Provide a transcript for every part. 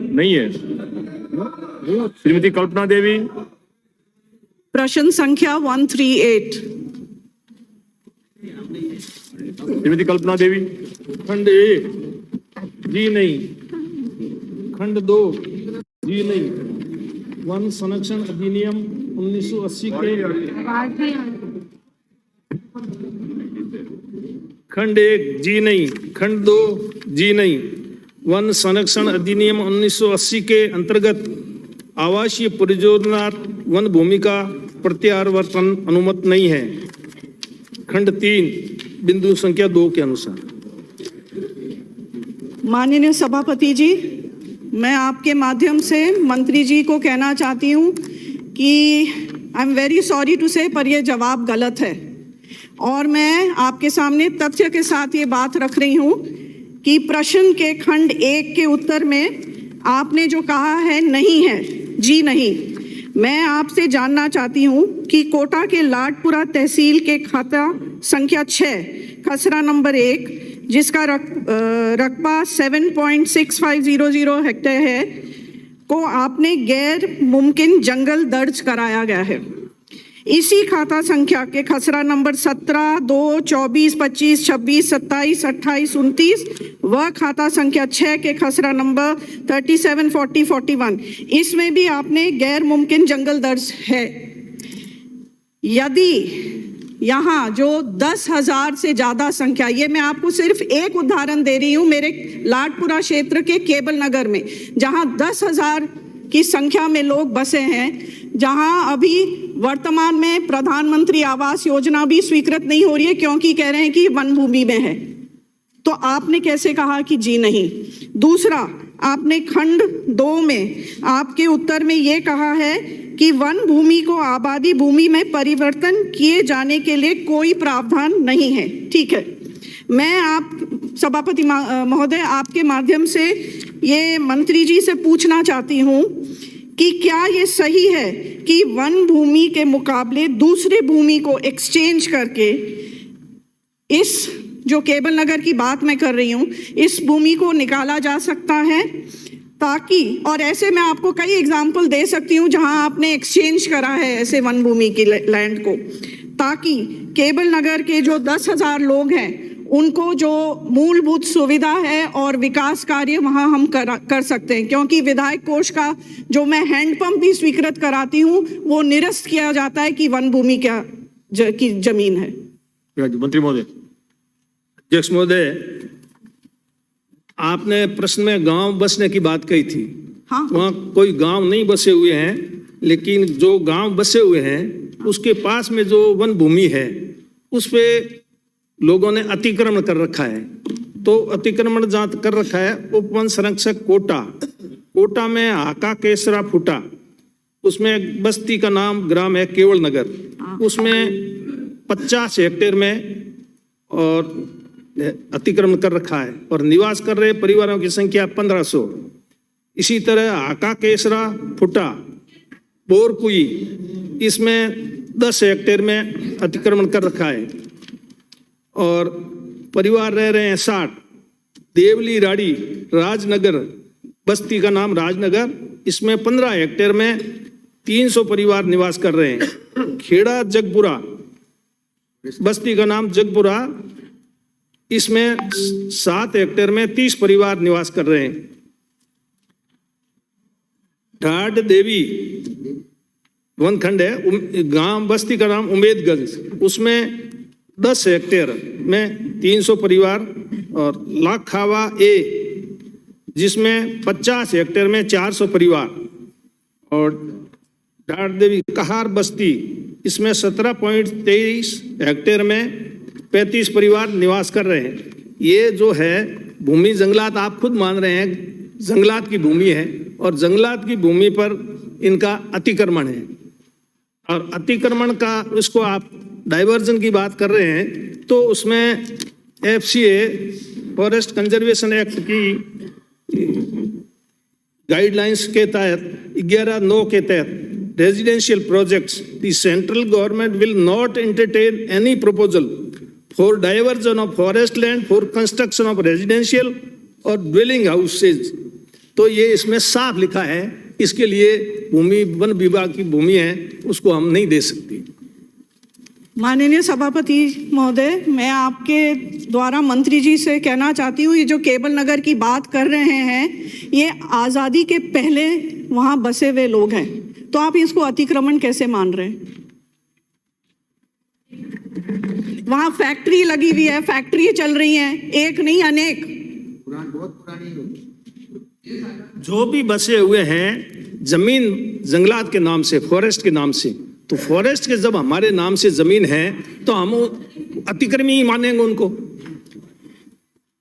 नहीं है। श्रीमती कल्पना देवी। प्रश्न संख्या 138। श्रीमती कल्पना देवी। खंड 1 जी नहीं, खंड 2 जी नहीं, वन संरक्षण अधिनियम 1980 के खंड 1 जी नहीं, खंड 2 जी नहीं, वन संरक्षण अधिनियम 1980 के अंतर्गत आवासीय परियोजना वन भूमि का प्रत्यावर्तन अनुमत नहीं है। खंड 3 बिंदु संख्या 2 के अनुसार। माननीय सभापति जी, मैं आपके माध्यम से मंत्री जी को कहना चाहती हूँ कि I am very sorry to say, पर यह जवाब गलत है और मैं आपके सामने तथ्य के साथ ये बात रख रही हूँ कि प्रश्न के खंड 1 के उत्तर में आपने जो कहा है नहीं है, जी नहीं। मैं आपसे जानना चाहती हूँ कि कोटा के लाडपुरा तहसील के खाता संख्या 6 खसरा नंबर 1 जिसका रकबा 7.6500 हेक्टेयर है को आपने गैर मुमकिन जंगल दर्ज कराया गया है। इसी खाता संख्या के खसरा नंबर 17, 2, 24, 25, 26, 27, 28, 29 व खाता संख्या 6 के खसरा नंबर 37, 40, 41 इसमें भी आपने गैर मुमकिन जंगल दर्ज है। यदि यहाँ जो 10,000 से ज़्यादा संख्या, ये मैं आपको सिर्फ एक उदाहरण दे रही हूँ मेरे लाडपुरा क्षेत्र के केबल नगर में, जहाँ 10,000 की संख्या में लोग बसे हैं, जहाँ अभी वर्तमान में प्रधानमंत्री आवास योजना भी स्वीकृत नहीं हो रही है क्योंकि कह रहे हैं कि वन भूमि में है, तो आपने कैसे कहा कि जी नहीं? दूसरा, आपने खंड 2 में आपके उत्तर में ये कहा है कि वन भूमि को आबादी भूमि में परिवर्तन किए जाने के लिए कोई प्रावधान नहीं है। ठीक है, मैं आप सभापति महोदय आपके माध्यम से ये मंत्री जी से पूछना चाहती हूँ कि क्या ये सही है कि वन भूमि के मुकाबले दूसरे भूमि को एक्सचेंज करके इस जो केबल नगर की बात मैं कर रही हूँ, इस भूमि को निकाला जा सकता है ताकि, और ऐसे मैं आपको कई एग्जाम्पल दे सकती हूँ जहाँ आपने एक्सचेंज करा है ऐसे वन भूमि की लैंड को, ताकि केबल नगर के जो 10,000 लोग हैं उनको जो मूलभूत सुविधा है और विकास कार्य वहाँ हम कर सकते हैं, क्योंकि विधायक कोष का जो मैं हैंडपंप भी स्वीकृत कराती हूँ वो निरस्त किया जाता है कि वन भूमि क्या की जमीन है। मंत्री महोदय। अध्यक्ष महोदय, आपने प्रश्न में गांव बसने की बात कही थी। हाँ, वहाँ कोई गांव नहीं बसे हुए हैं, लेकिन जो गांव बसे हुए हैं उसके पास में जो वन भूमि है उस पे लोगों ने अतिक्रमण कर रखा है। तो अतिक्रमण जहाँ कर रखा है, उप वन संरक्षक कोटा में हाका केसरा फूटा, उसमें बस्ती का नाम ग्राम है केवल नगर, उसमें 50 हेक्टेयर में और अतिक्रमण कर रखा है और निवास कर रहे परिवारों की संख्या 1500। इसी तरह हाका केसरा फुटा बोरकुई, इसमें 10 हेक्टेयर में अतिक्रमण कर रखा है और परिवार रह रहे हैं 60। देवली राड़ी राजनगर, बस्ती का नाम राजनगर, इसमें 15 हेक्टेयर में 300 परिवार निवास कर रहे हैं। खेड़ा जगपुरा, बस्ती का नाम जगपुरा, इसमें 7 हेक्टेयर में 30 परिवार निवास कर रहे हैं। ढाड देवी वन खंड है, गांव बस्ती का नाम उम्मेदगंज, उसमें 10 हेक्टेयर में 300 परिवार और लाखावा ए जिसमें 50 हेक्टेयर में 400 परिवार और ढाड देवी कहार बस्ती, इसमें 17.23 हेक्टेयर में 35 परिवार निवास कर रहे हैं। ये जो है भूमि जंगलात, आप खुद मान रहे हैं जंगलात की भूमि है और जंगलात की भूमि पर इनका अतिक्रमण है और अतिक्रमण का उसको आप डाइवर्जन की बात कर रहे हैं, तो उसमें FCA फॉरेस्ट कंजर्वेशन एक्ट की गाइडलाइंस के तहत 11(9) के तहत residential projects the central government will not entertain any proposal for diversion of forest land for construction of residential और ड्वेलिंग हाउसेज। तो ये इसमें साफ लिखा है, इसके लिए भूमि वन विभाग की भूमि है, उसको हम नहीं दे सकते। माननीय सभापति महोदय, मैं आपके द्वारा मंत्री जी से कहना चाहती हूँ, ये जो केबल नगर की बात कर रहे हैं, ये आज़ादी के पहले वहाँ बसे हुए लोग हैं, तो आप इसको अतिक्रमण कैसे मान रहे हैं? वहाँ फैक्ट्री लगी हुई है, फैक्ट्री चल रही है, एक नहीं अनेक। जो भी बसे हुए हैं जमीन जंगलात के नाम से, फॉरेस्ट के नाम से, तो फॉरेस्ट के जब हमारे नाम से जमीन है तो हम अतिक्रमी ही मानेंगे उनको।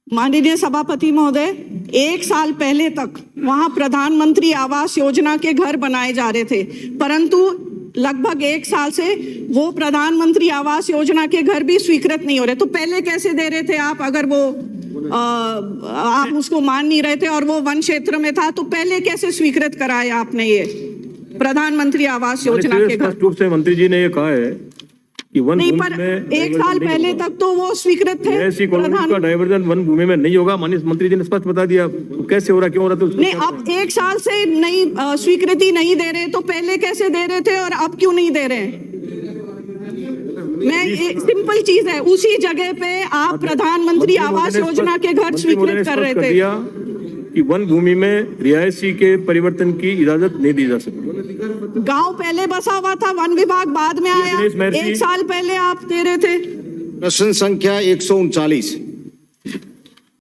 माननीय सभापति महोदय, 1 साल पहले तक वहां प्रधानमंत्री आवास योजना के घर बनाए जा रहे थे, परंतु लगभग 1 साल से वो प्रधानमंत्री आवास योजना के घर भी स्वीकृत नहीं हो रहे। तो पहले कैसे दे रहे थे आप? अगर वो आप उसको मान नहीं रहे थे और वो वन क्षेत्र में था, तो पहले कैसे स्वीकृत कराया आपने ये प्रधानमंत्री आवास योजना के घर? स्पष्ट रूप से मंत्री जी ने ये कहा है कि वन नहीं, भूमि पर में 1 साल पहले तक तो वो स्वीकृत थे। ऐसी कॉलोनी का डाइवर्जन वन भूमि में नहीं होगा, माननीय मंत्री जी ने स्पष्ट बता दिया। तो कैसे हो रहा, क्यों हो रहा? तो नहीं, अब 1 साल से नहीं स्वीकृति नहीं दे रहे, तो पहले कैसे दे रहे थे और अब क्यों नहीं दे रहे हैं? मैं एक सिंपल चीज है, उसी जगह पे आप प्रधानमंत्री आवास योजना के घर स्वीकृत कर रहे थे कि वन भूमि में रिहायशी के परिवर्तन की इजाजत नहीं दी जा सकती। गांव पहले बसा हुआ था, वन विभाग बाद में आया, 1 साल पहले आप दे रहे थे। प्रश्न संख्या 139